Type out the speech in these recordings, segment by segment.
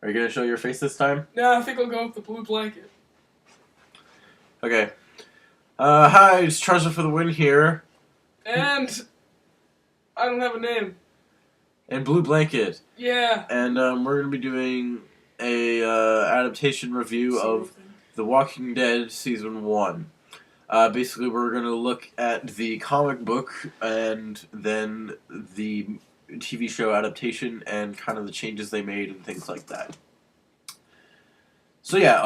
Are you gonna show your face this time? No, I think I'll go with the blue blanket. Okay. Hi, it's Charizard for the win here. And I don't have a name. And Blue Blanket. Yeah. And we're gonna be doing a adaptation review of The Walking Dead Season 1. Basically, we're gonna look at the comic book and then the TV show adaptation and kind of the changes they made and things like that. So yeah,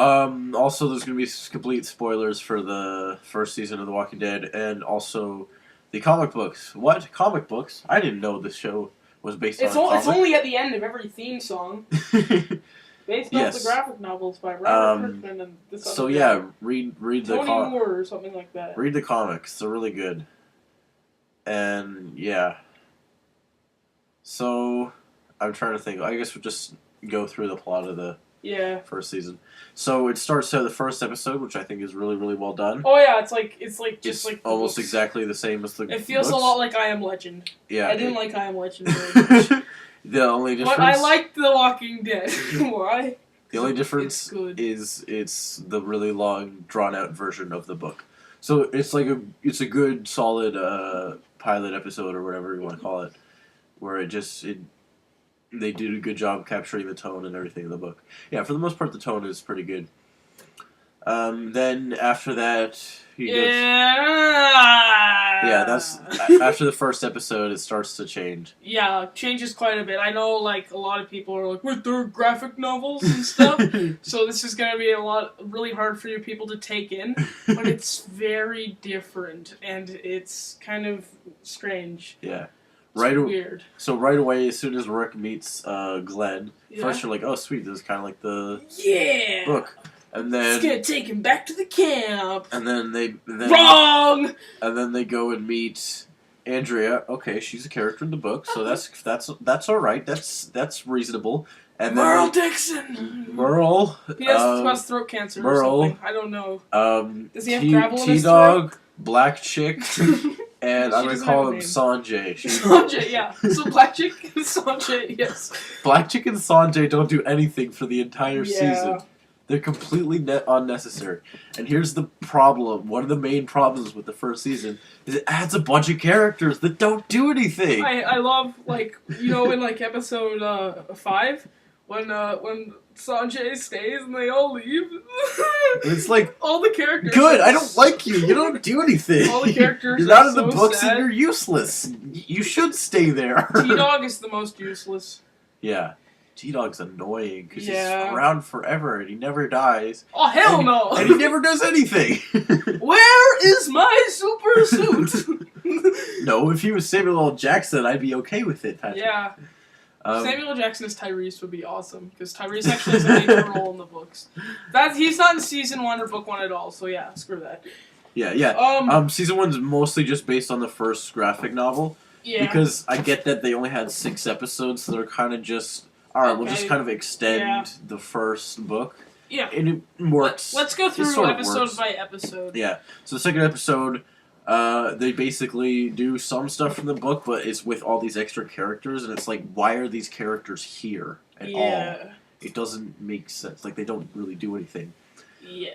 also there's going to be complete spoilers for the first season of The Walking Dead and also the comic books. What? Comic books? I didn't know this show was based on a comic. It's only at the end of every theme song. Based off the graphic novels by Robert Kirkman and this other yeah, read the Tony Moore or something like that. Read the comics. They're really good. And yeah. So, I'm trying to think. I guess we'll just go through the plot of the first season. So it starts at the first episode, which I think is really, really well done. Oh yeah, it's almost exactly the same as the It feels books. a lot like I Am Legend. Yeah. I didn't like I Am Legend very much. The only difference. But I liked The Walking Dead. Why? The only difference is it's the really long, drawn out version of the book. So it's like a good, solid pilot episode or whatever you want to call it, where they did a good job capturing the tone and everything in the book. Yeah, for the most part, the tone is pretty good. Then after that, that's after the first episode, it starts to change. Yeah, it changes quite a bit. I know, like, a lot of people are like, wait, there are graphic novels and stuff? So this is going to be really hard for you people to take in, but it's very different, and it's kind of strange. Yeah. Weird. So right away, as soon as Rick meets Glenn, first you're like, oh sweet, this is kind of like the book. And then it's gonna take him back to the camp. And then wrong. And then they go and meet Andrea. Okay, she's a character in the book, so that's all right. That's reasonable. And then Merle Dixon. Merle. He has throat cancer or something. I don't know. Does he have gravel in his throat? T-Dog, Black Chick. And I'm going to call him Sanjay. Sanjay, yeah. So Black Chick and Sanjay, yes. Black Chick and Sanjay don't do anything for the entire season. They're completely unnecessary. And here's the problem. One of the main problems with the first season is it adds a bunch of characters that don't do anything. I love, like, in, like, episode 5, when Sanjay stays and they all leave. It's like, all the characters. Good, I don't like you. You don't do anything. All the characters You're not in so the books sad. and you're useless. You should stay there. T-Dog is the most useless. Yeah. T-Dog's annoying because he's around forever and he never dies. Oh, hell no! And he never does anything. Where is my super suit? No, if he was Samuel L. Jackson, I'd be okay with it, Patrick. Yeah. Samuel L. Jackson as Tyrese would be awesome, because Tyrese actually has a major role in the books. He's not in Season 1 or Book 1 at all, so yeah, screw that. Yeah. Season 1's mostly just based on the first graphic novel. Yeah. Because I get that they only had 6 episodes, so they're kind of just, alright, we'll just kind of extend the first book. Yeah. And it works. Let's go through episode by episode. Yeah. So the second episode, they basically do some stuff from the book, but it's with all these extra characters, and it's like, why are these characters here at all? It doesn't make sense. Like, they don't really do anything. Yes.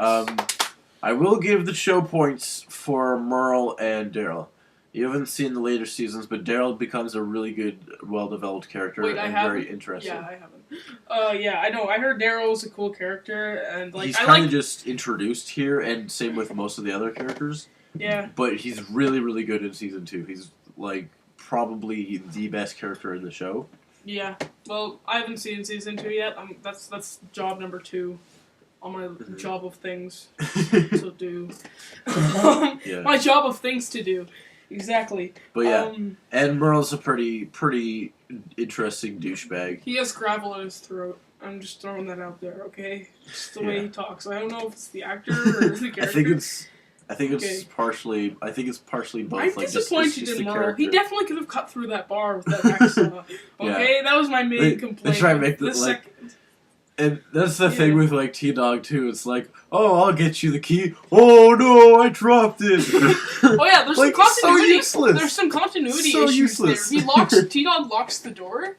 I will give the show points for Merle and Daryl. You haven't seen the later seasons, but Daryl becomes a really good, well-developed character and very interesting. Yeah, I haven't. Yeah, I know. I heard Daryl was a cool character, and like he's kind of just introduced here, and same with most of the other characters. Yeah. But he's really, really good in Season 2. He's, like, probably the best character in the show. Yeah. Well, I haven't seen Season 2 yet. That's job number 2 on my job of things to do. My job of things to do. Exactly. But yeah, and Merle's a pretty interesting douchebag. He has gravel in his throat. I'm just throwing that out there, okay? Just the way he talks. I don't know if it's the actor or the character. I think it's partially both. I'm like, disappointed in Merle. He definitely could have cut through that bar with that accent. Okay, that was my main complaint. They try to make the and that's the thing with like T-Dog too. It's like, oh, I'll get you the key. Oh no, I dropped it. Oh yeah, there's some continuity. So useless. There's some continuity so issues useless. there. T-Dog locks the door,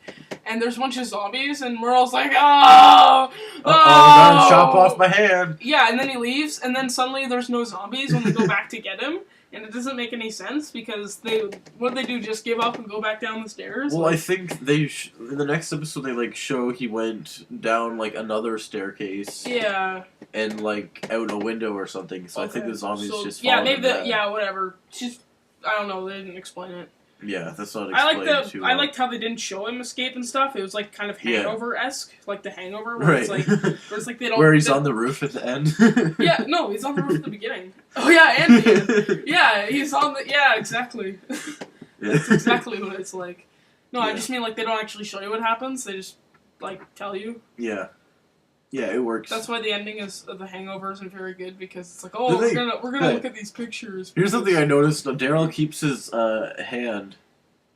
and there's a bunch of zombies, and Merle's like, oh! Gotta chop off my hand. Yeah, and then he leaves, and then suddenly there's no zombies when they go back to get him, and it doesn't make any sense, because what did they do, just give up and go back down the stairs? Well, I think in the next episode they, like, show he went down, like, another staircase. Yeah. And, like, out a window or something, so Okay. I think the zombies just yeah, followed maybe him the, back. yeah, whatever. I don't know, they didn't explain it. Yeah, that's not I explained too well. I liked how they didn't show him escape and stuff. It was like kind of Hangover-esque, like the Hangover, where Right. it's like they don't. Where he's on the roof at the end. Yeah, no, he's on the roof at the beginning. Oh yeah, and the end. Yeah, he's on the. Yeah, exactly. That's exactly what it's like. No, I Yeah. just mean like they don't actually show you what happens. They just like tell you. Yeah. Yeah, it works. That's why the ending of the Hangover isn't very good, because it's like, The oh, thing- we're gonna look at these pictures. Here's something I noticed. Daryl keeps his hand,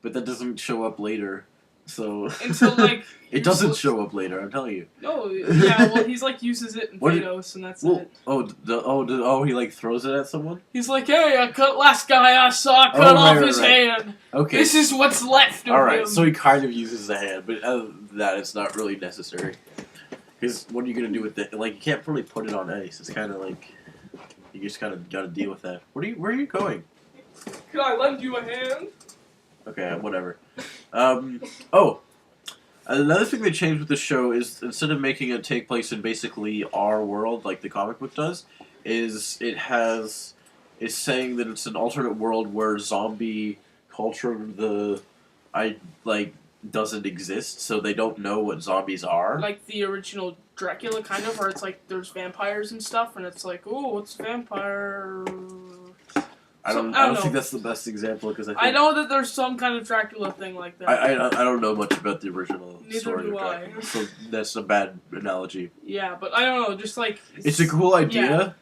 but that doesn't show up later. So Until like it doesn't show up later. I'm telling you. No, yeah, well, he's like uses it in What did- Thanos, and that's Well, it. he like throws it at someone. He's like, hey, last guy I saw cut off his hand. Okay. This is what's left of All right. him. So he kind of uses the hand, but other than that, it's not really necessary. Because what are you gonna do with it? Like, you can't really put it on ice. It's kind of like you just kind of got to deal with that. Where are you going? Can I lend you a hand? Okay, whatever. Another thing they changed with the show is instead of making it take place in basically our world, like the comic book does, is it's saying that it's an alternate world where zombie culture doesn't exist, so they don't know what zombies are. Like the original Dracula, kind of, where it's like there's vampires and stuff, and it's like, oh, what's vampire? I don't know. think that's the best example because I know that there's some kind of Dracula thing like that. I don't know much about the original Neither story do of I. Dracula, so that's a bad analogy. Yeah, but I don't know, just like It's a cool idea,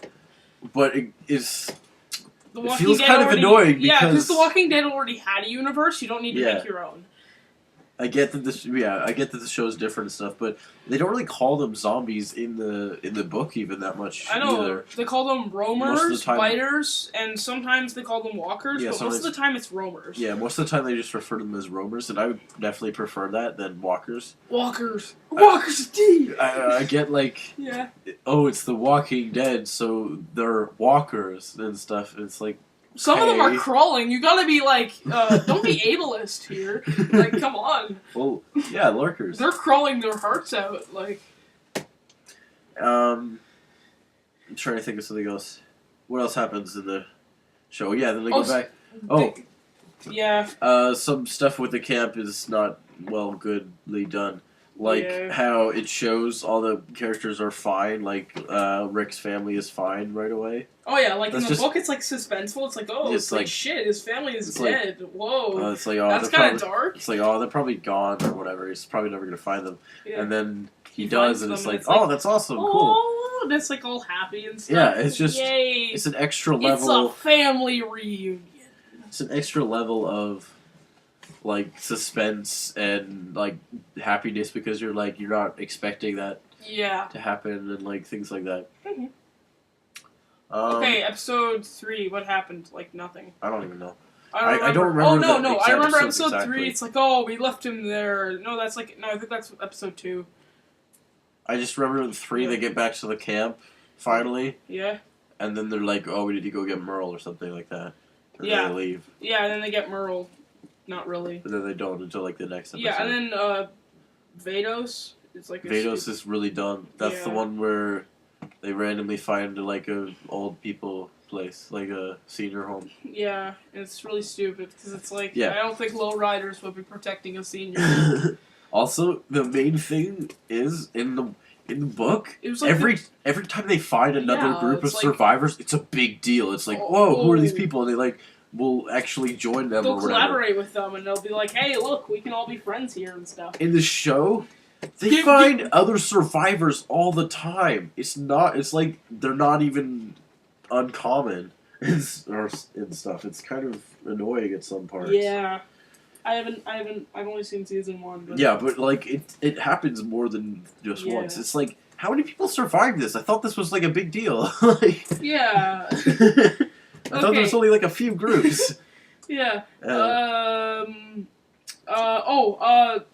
but it feels Dead kind of annoying Yeah, because because The Walking Dead already had a universe. You don't need to Yeah. make your own. I get that the show is different and stuff, but they don't really call them zombies in the book even that much I know. either. They call them Most of roamers, the time- biters, and sometimes they call them walkers, Yeah, but most of the sometimes- time it's roamers. Yeah, most of the time they just refer to them as roamers, and I would definitely prefer that than walkers. Walkers. Walkers indeed! I get like, Yeah. oh, it's The Walking Dead, so they're walkers and stuff. It's like, Some of them are Okay. crawling. You gotta be like, don't be ableist here. Like, come on. well, yeah, lurkers. They're crawling their hearts out. Like, I'm trying to think of something else. What else happens in the show? Yeah, then they Oh, go back. Oh, yeah. some stuff with the camp is not goodly done. Like Yeah. how it shows all the characters are fine. Like Rick's family is fine right away. Oh yeah, like That's in the just- book, it's like suspenseful. It's like, oh, It's it's like like- shit. His family is it's like- dead. Whoa, It's like oh, that's they're kind of probably, dark. it's like oh, they're probably gone or whatever. He's probably never gonna find them. Yeah. And then he finds does, and it's them, like, and it's oh, that's awesome, cool. Oh, that's like all happy and stuff. Yeah, it's just- yay. It's an extra It's level. a family reunion. It's an extra level of like suspense and like happiness because you're not expecting that Yeah. to happen and like things like that. Mhm. Okay. Episode 3. What happened? Like nothing. I don't even know. I I don't remember Oh no, the no! I exact remember episodes episode exactly. 3. It's like, oh, we left him there. No, I think that's episode 2. I just remember in 3 they get back to the camp finally, Yeah. and then they're like, "Oh, we need to go get Merle" or something like that. And Yeah. they leave, Yeah, and then they get Merle. Not really. and then they don't until like the next episode. Yeah, and then Vados. It's like Vados is really dumb. That's the Yeah. one where they randomly find like a old people place, like a senior home. Yeah, and it's really stupid because it's like Yeah. I don't think lowriders would be protecting a senior. Also, the main thing is in the book, It was like every time they find another Yeah, group of it's like- survivors, it's a big deal. It's like, whoa, who are these Oh. people? And they like will actually join them they'll or whatever. collaborate with them and they'll be like, hey, look, we can all be friends here and stuff. In the show, they Give- find other survivors all the time. It's like they're not even uncommon and stuff. It's kind of annoying at some parts. Yeah, I've only seen season 1. But Yeah, but like it happens more than just Yeah. once. It's like, how many people survived this? I thought this was like a big deal. Like, yeah, I thought there was only like a few groups. yeah. Uh,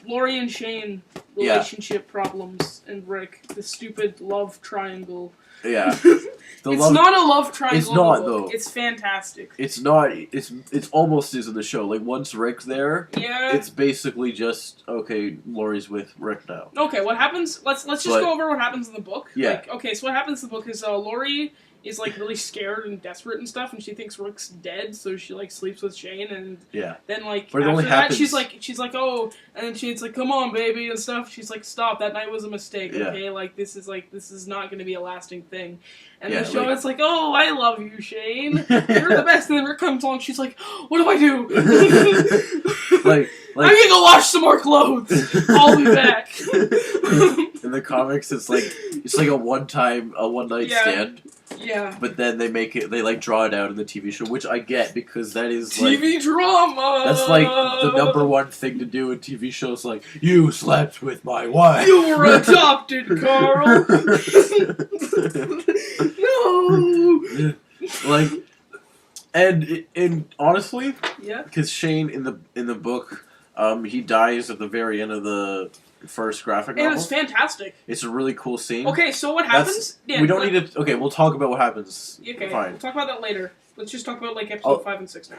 Lori and Shane relationship problems, and Rick, the stupid love triangle. Yeah. It's not a love triangle. It's not, though. It's fantastic. It's not. It's almost is in the show. Like once Rick's there, Yeah. it's basically just okay. Lori's with Rick now. Okay, what happens? Let's just go over what happens in the book. Yeah. Like, okay, so what happens in the book is Lori is like really scared and desperate and stuff, and she thinks Rick's dead, so she like sleeps with Shane, and Yeah. then like But it after only that happens- she's like oh, and then Shane's like come on baby and stuff. She's like stop, that night was a mistake. Yeah. Okay, like this is not going to be a lasting thing. And Yeah, the show like- it's like oh I love you Shane, you're the best. And then Rick comes along, she's like what do I do? like I'm gonna go wash some more clothes. I'll be back. in the comics, it's like a one night Yeah. stand. Yeah. But then they like draw it out in the TV show, which I get because that is like TV drama. that's like the number one thing to do in TV shows. Like you slept with my wife. You were adopted, Carl. No. Like, and honestly, Yeah. because Shane in the book, he dies at the very end of the first graphic It novel. was fantastic. It's a really cool scene. Okay, so what happens? Yeah, we don't need to. Okay, we'll talk about what happens. Okay, Fine. we'll talk about that later. Let's just talk about like episode 5 and 6 now.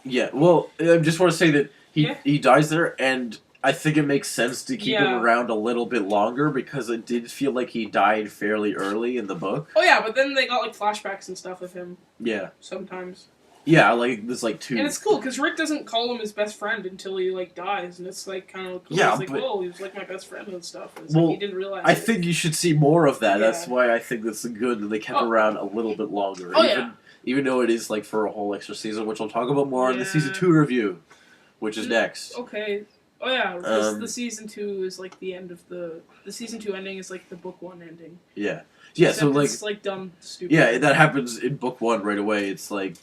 Yeah. Well, I just want to say that Yeah. he dies there, and I think it makes sense to keep him Yeah. around a little bit longer because it did feel like he died fairly early in the book. Oh yeah, but then they got like flashbacks and stuff of him Yeah. sometimes, Yeah. Like there's like two. and it's cool because Rick doesn't call him his best friend until he like dies, and it's like kind of cool. Yeah, He's like, but- whoa, he was like my best friend and stuff. And it's Well, like, he didn't realize. I it. think you should see more of that. Yeah. That's why I think that's good that they kept Oh. around a little bit longer. Oh, even, yeah. Even though it is like for a whole extra season, which I'll talk about more in the Yeah. season 2 review, which is Mm. next. Okay. Oh yeah, this, Um, the season 2 is like the end of the season 2 ending is like the book 1 ending. Yeah. Yeah, so Except like it's like dumb, stupid. yeah, that happens in book 1 right away. It's like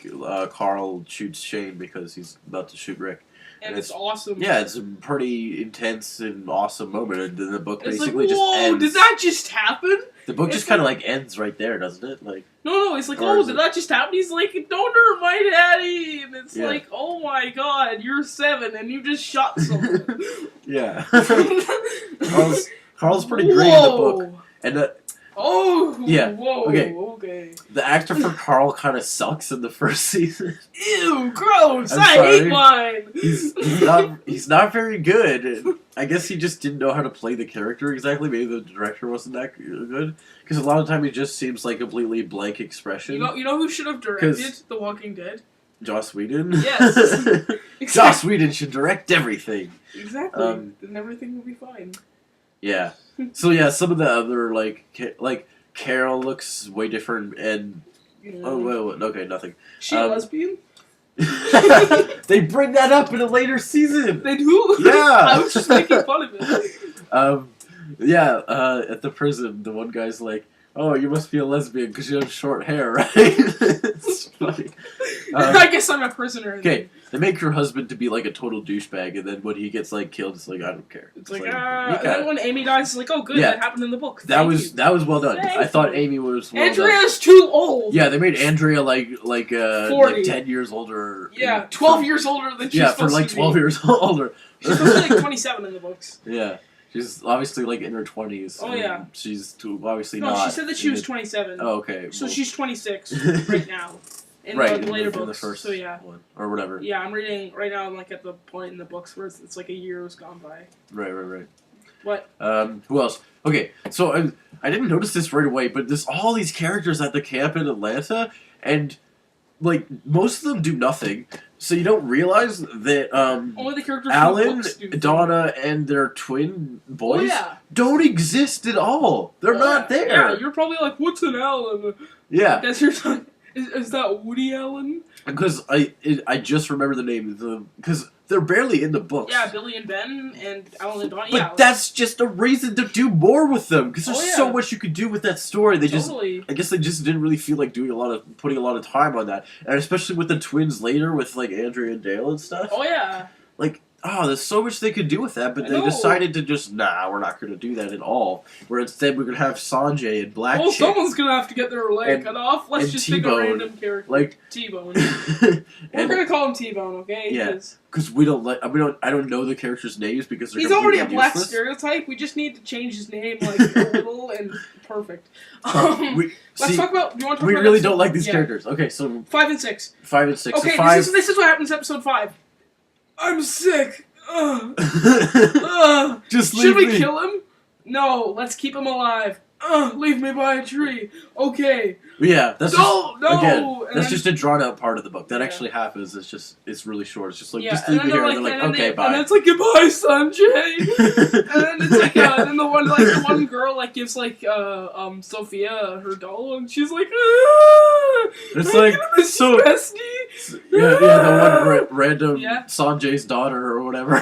Carl shoots Shane because he's about to shoot Rick. and it's awesome. Yeah, it's a pretty intense and awesome moment, and then the book It's like, basically just whoa, ends. did that just happen? The book it's just kind of like ends right there, doesn't it? Like No, it's like, Or oh, is did it- that just happen? He's like, don't hurt my daddy! And it's Yeah. like, oh my god, you're 7 and you just shot someone. yeah. Carl's pretty great in the book. Whoa. And Oh, Yeah, whoa, okay. okay. the actor for Carl kind of sucks in the first season. Ew, gross! I'm I sorry. hate wine! He's not very good. I guess he just didn't know how to play the character exactly. Maybe the director wasn't that good. Because a lot of time he just seems like completely blank expression. You know who should have directed 'Cause- The Walking Dead? Joss Whedon? Yes. Joss Whedon should direct everything. Exactly. Then everything will be fine. Yeah. So yeah, some of the other like Carol looks way different, and wait, okay, nothing. She a Um, lesbian? They bring that up in a later season. They do? Yeah. I was just making fun of it. At the prison, the one guy's like, "Oh, you must be a lesbian because you have short hair, right?" It's funny. I guess I'm a prisoner. Okay, they make your husband to be like a total douchebag, and then when he gets like killed, it's like I don't care. It's like, you and got then it. when Amy dies, it's like, oh, good, Yeah. that happened in the book. that Thank was you. that was well done. Thank I thought you. Amy was well done. Andrea's too old. Yeah, they made Andrea like 40. 10 years older. Yeah, 12 years older than she's Yeah, for supposed like to 12 be. years older. She's supposed to be like 27 in the books. Yeah, she's obviously like in her 20s. Oh, and yeah. she's obviously No, not. she said that she in was it. 27. Oh, okay. So well, she's 26 right now. In right the later in books. the first so yeah. one or whatever. Yeah, I'm reading right now. I'm like at the point in the books where it's like a year has gone by. Right. What? Who else? Okay, so I didn't notice this right away, but there's all these characters at the camp in Atlanta, and like most of them do nothing. So you don't realize that Only the characters from the Alan, books do. Donna, and their twin Oh boys yeah. don't exist at all. They're not there. Yeah, you're probably like, what's an Alan? Yeah, That's your son. Is that Woody Allen? because I just remember the name because they're barely in the books. Yeah, Billy and Ben and Alan and Donna. But yeah, that's just a reason to do more with them because there's Oh, yeah. so much you could do with that story. They just totally. I guess they just didn't really feel like putting a lot of time on that, and especially with the twins later with like Andrea and Dale and stuff. Oh yeah. Like there's so much they could do with that, but I they know. decided to just, we're not going to do that at all. Where instead we're going to have Sanjay and Black Well, Chick. someone's gonna have to get their leg And- cut off. Let's and just pick a T-Bone. random character. Like- T-Bone. We're and gonna call him T-Bone, okay? Yeah. 'Cause because I don't know the characters' names because they're he's already a completely black useless. stereotype. We just need to change his name like a little and perfect. We, Let's see, talk about. Do you want to talk we about really episode- don't like these yeah. characters. Okay, so 5 and 6. 5 and 6. Okay, so 5. this is what happens in episode 5. I'm sick. Ugh. Ugh. Just leave Should we me. kill him? No, let's keep him alive. Leave me by a tree. Okay. Yeah, that's No, no. again, And that's then- just a drawn out part of the book. That Yeah. actually happens. It's really short. It's just like yeah, just and leave then me they're here. like, And they're and like, then okay, they- bye. And then it's like goodbye, Sanjay. And then it's like, then the one girl like gives like Sophia her doll, and she's like, It's I'm like, gonna miss so- you, bestie. Yeah, the one random Yeah. Sanjay's daughter or whatever.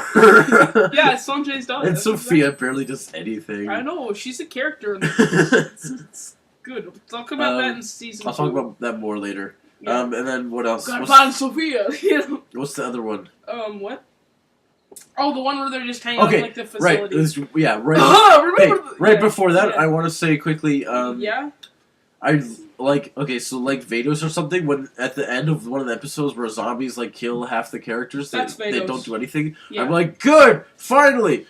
Yeah, it's Sanjay's daughter. And That's Sophia barely does anything. I know, she's a character. In it's good. We'll talk about that in season I'll 2. talk about that more later. Yeah. And then what else? Gotta find Sophia. What's the other one? What? Oh, the one where they're just hanging out Okay, in, like, the right. facility. Right. Hey, Remember right yeah, before that, yeah. I want to say quickly. Yeah? I like so like Vados or something. When at the end of one of the episodes where zombies like kill half the characters, That's they Vados. don't do anything. Yeah. I'm like, good, finally.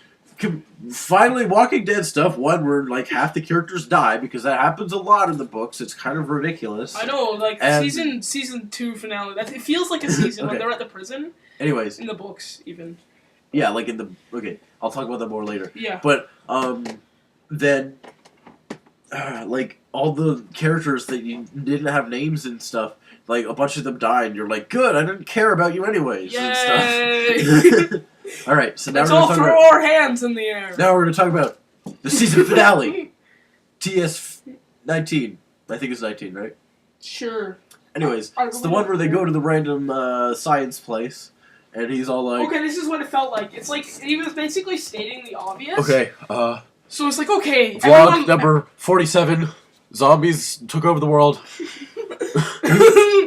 Finally, Walking Dead stuff. One where like half the characters die because that happens a lot in the books. It's kind of ridiculous. I know, like, And- season 2 finale. It feels like a season when Okay. they're at the prison. Anyways, In the books, even. yeah, like in the I'll talk about that more later. Yeah. But then like all the characters that you didn't have names and stuff, like a bunch of them died. You're like, good, I didn't care about you anyways and Yay! stuff. All right, so now Let's we're all gonna talk throw about our hands in the air. now we're gonna talk about the season finale, TS 19. I think it's 19, right? Sure. Anyways, I it's the one where they go to the random science place, and he's all like, Okay, this is what it felt like. It's like, he was basically stating the obvious. okay, So it's like, okay, vlog everyone... number 47. Zombies took over the world.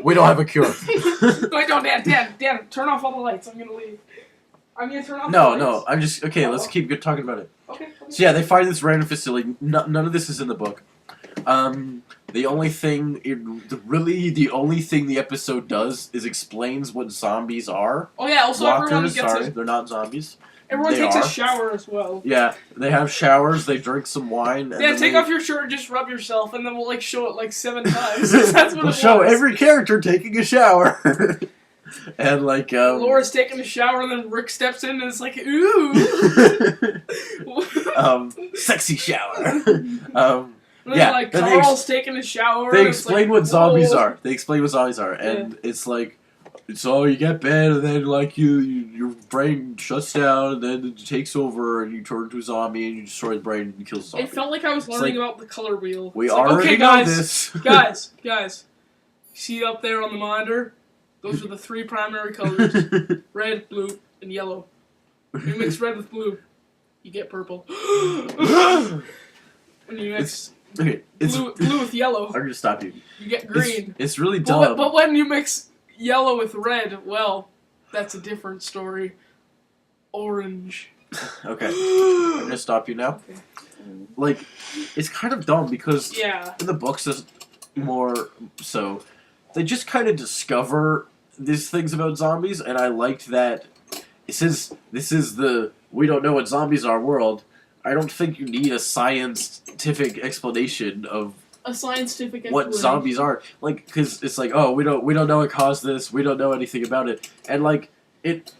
We don't have a cure. Wait, no, Dan, turn off all the lights. I'm gonna leave. I'm gonna turn off No, the no. lights. I'm just okay. Let's keep talking about it. Okay. So yeah, they find this random facility. None of this is in the book. The only thing, the only thing the episode does is explains what zombies are. Oh yeah, also everyone Walkers, gets sorry, a... they're not zombies. Everyone They takes are. a shower as well. Yeah, they have showers. They drink some wine. And Yeah, then take they, off your shirt and just rub yourself, and then we'll like show it like 7 times. That's what They'll it show was. every character taking a shower. And like Laura's taking a shower, and then Rick steps in, and it's like, ooh. Sexy shower. And then, yeah, like then they Carl's taking a shower. They and it's explain like, what zombies whoa. are. They explain what zombies are, and it's like, so you get bad, and then like your brain shuts down, and then it takes over, and you turn into a zombie, and you destroy the brain and kills the zombie. It felt like I was It's learning like, about the color wheel. We It's like, already okay, know guys, this. guys, see up there on the monitor? Those are the 3 primary colors: red, blue, and yellow. You mix red with blue, you get purple. When you mix Okay, it's. blue with yellow, I'm gonna stop you. you get green. It's really dumb. But when you mix yellow with red, well, that's a different story. Orange. Okay, I'm gonna stop you now. Okay. Like, it's kind of dumb because Yeah. in the books there's more so they just kind of discover these things about zombies, and I liked that. This is the we don't know what zombies are world. I don't think you need a scientific explanation of A scientific what explanation. zombies are, like, because it's like, oh, we don't know what caused this, we don't know anything about it, and like it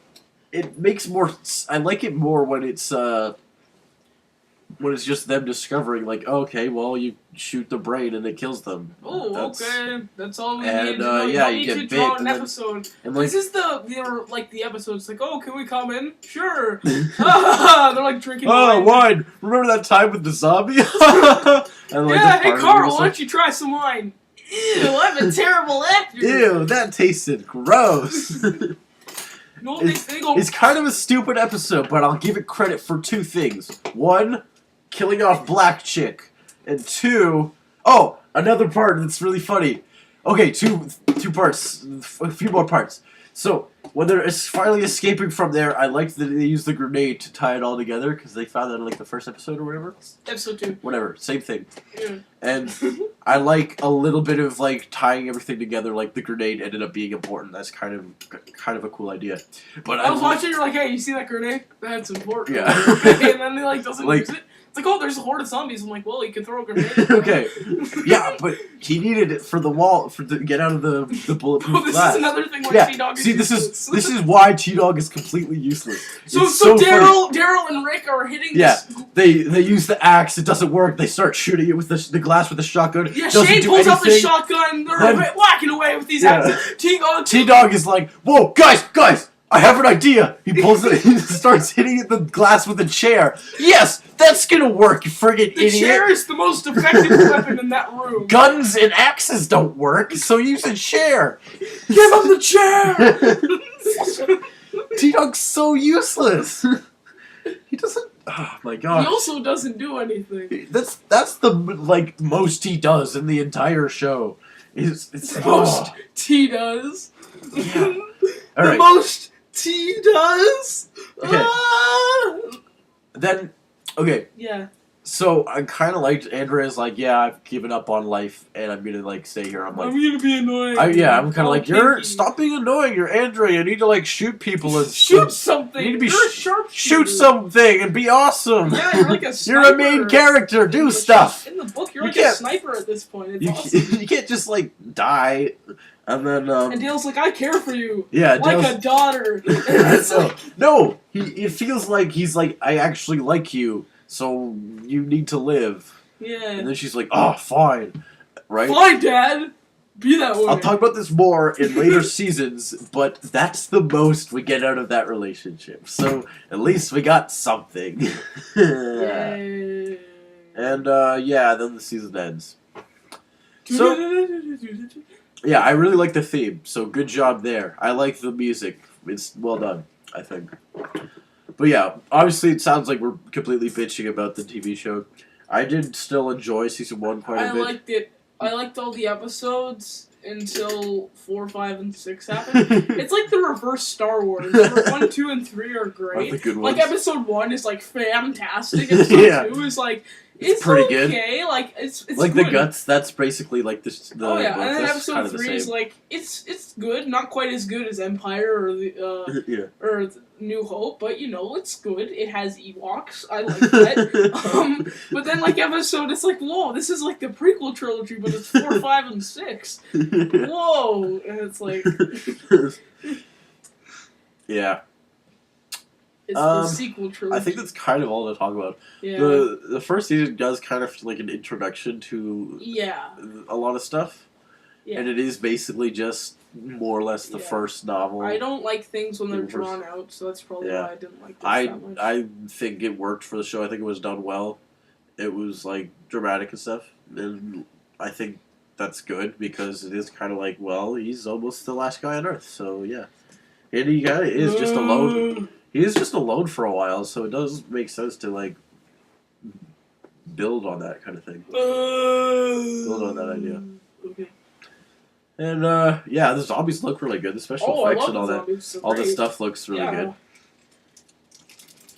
makes more. I like it more when it's just them discovering, like, okay, well, you shoot the brain and it kills them. Oh, That's- okay. That's all we and, need to know. yeah, you you need get to bit, draw an and then- episode. And like, This is the episode's like, oh, can we come in? Sure. They're like drinking oh, wine. wine! Remember that time with the zombie? And, like, Yeah, the hey party Carl, was why like, don't you try some wine? Ew, I'm a terrible actor. ew, that tasted gross. No, they go. It's kind of a stupid episode, but I'll give it credit for 2 things. 1, killing off Black Chick. And 2, another part that's really funny. Okay, two parts, a few more parts. So when they're finally escaping from there, I liked that they used the grenade to tie it all together because they found that in like the first episode or whatever. Episode 2. Whatever, same thing. Yeah. And I like a little bit of like tying everything together. Like the grenade ended up being important. That's kind of a cool idea. But I was watching. You're like, hey, you see that grenade? That's important. Yeah. And then he like doesn't Like- use it. It's like, oh, there's a horde of zombies. I'm like, well, you can throw a grenade. Okay. Yeah, but he needed it for the wall to get out of the bulletproof Oh, this glass. is another thing why Yeah. T-Dog is See, this useless. is why T-Dog is completely useless. So It's funny. Daryl and Rick are hitting Yeah. this. They use the axe. It doesn't work. They start shooting it with the glass with the shotgun. Yeah, Doesn't Shane do pulls out the anything. shotgun. They're Then- whacking away with these Yeah. axes. T-Dog. T-Dog is like, whoa, guys, I have an idea. He pulls it, he starts hitting the glass with a chair. Yes, that's gonna work, you friggin' The idiot. chair is the most effective weapon in that room. Guns and axes don't work, so use a chair. Give him the chair! T-Dog's so useless. He doesn't. Oh my He god. also doesn't do anything. That's the like most he does in the entire show. It's The most T does. Yeah. All The right. most T does. Okay. Ah! Then okay. Yeah. So I kind of liked Andrea's like, yeah, I've given up on life and I'm gonna like stay here. I'm like, I'm gonna be annoying. I'm kind of Oh, like, you're Pinky. stop being annoying. You're Andrea. You need to like shoot people and Shoot something. You need to be You're a sharpshooter. shoot something and be awesome. Yeah, you're like a You're sniper. a main character. Do It's stuff. just- In the book, you're You like a can't- sniper at this point. It's You awesome. you can't just like die and then And Dale's like, I care for you. yeah. Like Dale's- a daughter. It's like, no, it feels like he's like, I actually like you, so you need to live. And yeah. then she's like, oh, fine, right? Fine, Dad. Be that way. I'll talk about this more in later seasons, but that's the most we get out of that relationship. So at least we got something. Yay. And yeah, then the season ends. So yeah, I really like the theme. So good job there. I like the music. It's well done, I think. But yeah, obviously it sounds like we're completely bitching about the TV show. I did still enjoy season 1 quite a I bit. liked it. I liked all the episodes until 4, 5, and 6 happened. It's like the reverse Star Wars. Where 1, 2, and 3 are great. the good Like ones. episode 1 is like fantastic. Episode Yeah. 2 is like it's pretty good. okay. Like it's like good. the guts, that's basically like this. Oh yeah, like, and then that's episode kind of the 3 is same. like it's good, not quite as good as Empire or the Yeah. or New Hope, but you know it's good. It has Ewoks. I like that. But then like episode, it's like whoa, this is like the prequel trilogy, but it's 4, 5, and 6. Whoa, and it's like Yeah, it's the sequel trilogy. I think that's kind of all to talk about. yeah, The first season does kind of feel like an introduction to yeah, a lot of stuff, yeah. and it is basically just more or less the Yeah. first novel. I don't like things when they're The first- drawn out, so that's probably Yeah. why I didn't like this that much. I think it worked for the show. I think it was done well. It was like dramatic and stuff, and I think that's good because it is kind of like, well, he's almost the last guy on Earth, so yeah, and he is just alone. He is just alone for a while, so it does make sense to like build on that kind of thing. Build on that idea. Okay. And yeah, the zombies look really good. The special Oh, I effects love and all the that. zombies. So All the great. stuff looks really Yeah. good.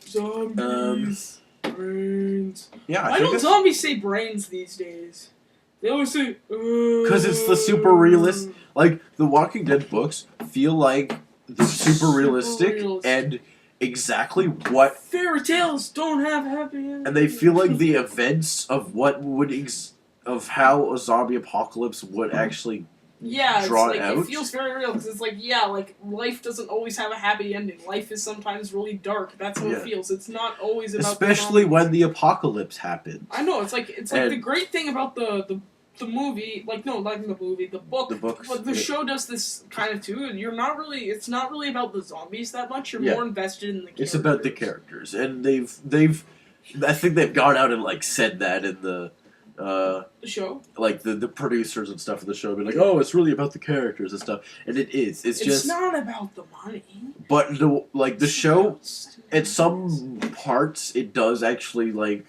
Zombies. Brains. Yeah, Why I think don't zombies say brains these days? They always say. because it's the super realist. Like the Walking Dead books feel like the super realistic realistic. and exactly what, Fairy tales don't have happy endings. and they feel like the events of what would of how a zombie apocalypse would actually Yeah, it's drawn like out. it feels very real because it's like yeah, like life doesn't always have a happy ending. Life is sometimes really dark. That's how Yeah. it feels. It's not always about especially the when the apocalypse happens. I know it's like And- the great thing about the movie, like no, not even the movie, the book. The books, But the yeah. show does this kind of too, and it's not really about the zombies that much. You're Yeah. more invested in the characters. It's about the characters, and they've I think they've gone out and like said that in the The show. like the producers and stuff of the show be like, oh, it's really about the characters and stuff, and it is. It's just, not about the money. but the show It's at some parts it does actually like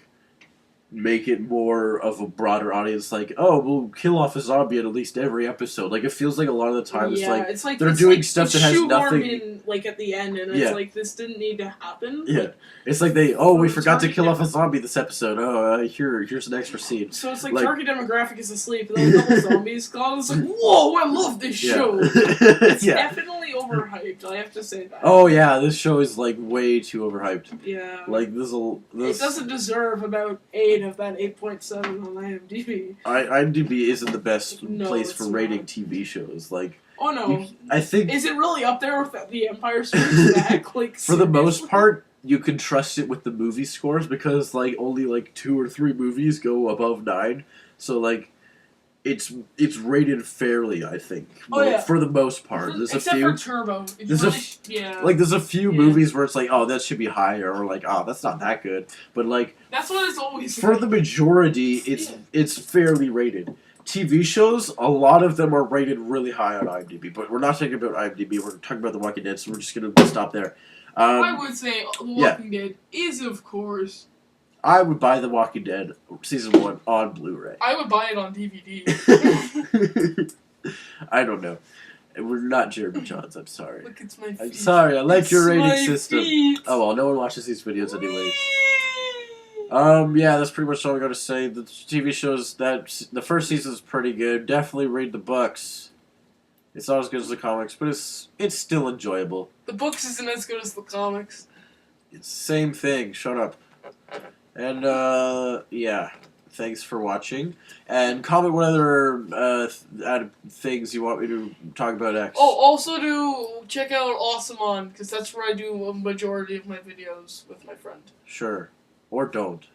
make it more of a broader audience. Like, oh, we'll kill off a zombie at least every episode. Like, it feels like a lot of the time it's like they're doing stuff that has nothing. In, like at the end, and it's like this didn't need to happen. Yeah, like, it's like we forgot to kill off a zombie this episode. Oh, here's an extra scene. So it's like target demographic is asleep, and then a couple zombies gone. It's like, whoa, I love this show. It's definitely overhyped. I have to say that. Oh yeah, this show is like way too overhyped. Yeah. Like it doesn't deserve about 8 of that 8.7 on IMDb. IMDb isn't the best place for rating not. TV shows. Like, oh no, I think is it really up there with The Empire Strikes Back? Like, for the most part, you can trust it with the movie scores because like only like 2 or 3 movies go above 9. So like, it's rated fairly, I think. For the most part, there's except a few. for Turbo. There's there's a few movies where it's like, oh, that should be higher, or like, oh, that's not that good. But like, that's what it's always. For the majority, it's fairly rated. TV shows, a lot of them are rated really high on IMDb, but we're not talking about IMDb. We're talking about The Walking Dead, so we're just gonna stop there. I would say The Walking Dead is, of course. I would buy The Walking Dead season 1 on Blu-ray. I would buy it on DVD. I don't know. We're not Jeremy Johns. I'm sorry. Look, it's my feet. I'm sorry. I like your rating system. Feet. Oh well, no one watches these videos anyways. Yeah, that's pretty much all I gotta say. The TV shows that the first season is pretty good. Definitely read the books. It's not as good as the comics, but it's still enjoyable. The books isn't as good as the comics. It's the same thing. Shut up. And yeah. Thanks for watching. And comment what other things you want me to talk about next. Oh, also to check out Awesome On, because that's where I do a majority of my videos with my friend. Sure. Or don't.